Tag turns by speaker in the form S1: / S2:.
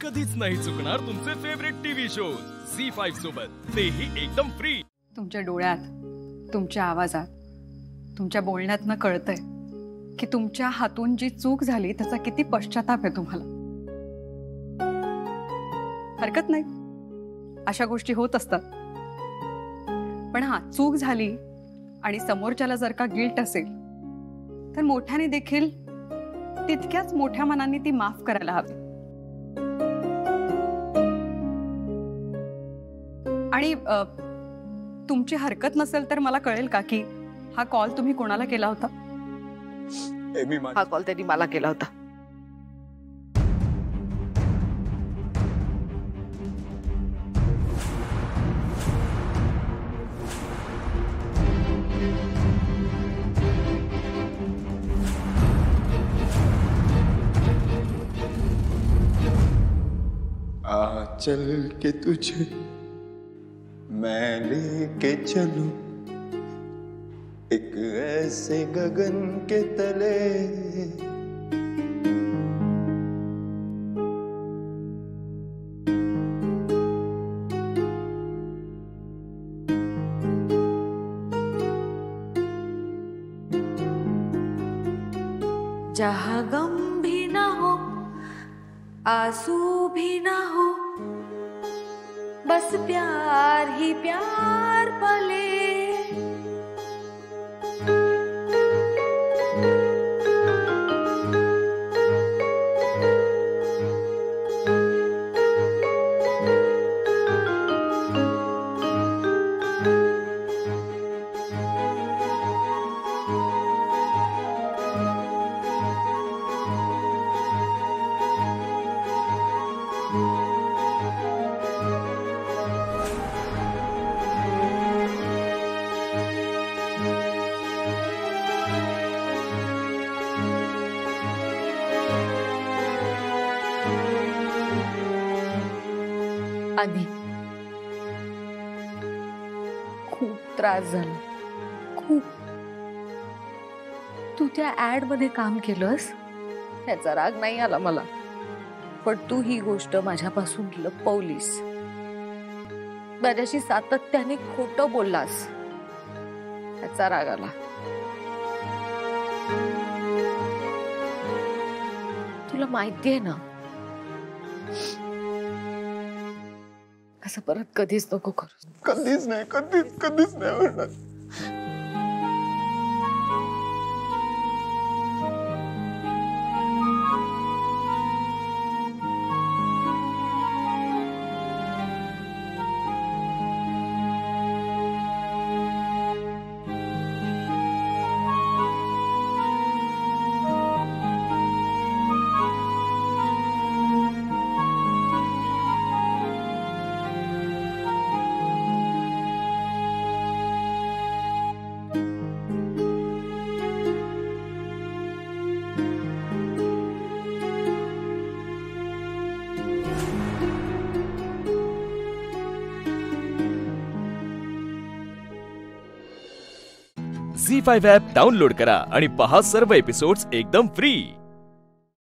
S1: कधीच नाही चुकणार तुमचे फेवरेट टीव्ही शोज झी5 सोबत, तेही एकदम फ्री।
S2: तुमच्या डोळ्यात, तुमच्या आवाजात, तुमच्या बोलण्यातनं कळतंय की तुमच्या हातून जी चूक झाली त्याचा किती पश्चाताप आहे तुम्हाला। हरकत नाही, अशा गोष्टी होत असतात, पण हा चूक झाली आणि समोरच्याला जर का गिल्ट असेल तर मोठ्याने देखील तितक्याच मोठ्या मनाने ती माफ करायला हवी। आणि तुमची हरकत नसेल तर मला कळेल का की हा कॉल तुम्ही कोणाला केला होता?
S3: हा कॉल त्यांनी मला केला होता।
S4: आ चल के तुझे मैं लेके चलूं एक ऐसे गगन के तले,
S5: जहाँ गम भी ना हो, आंसू भी ना हो, बस प्यार ही प्यार पले।
S3: आणि खूप त्रास झाला, खूप। तू त्या ऍड मध्ये काम केलंस त्याचा राग नाही आला मला, पण तू ही गोष्ट माझ्यापासून लपवलीस, माझ्याशी सातत्याने खोटं बोललास, त्याचा राग आला। तुला माहितीये ना, असं परत कधीच नको करू।
S4: कधीच नाही, कधीच नाही होणार।
S1: झी5 ॲप डाउनलोड करा आणि पहा सर्व एपिसोड्स एकदम फ्री।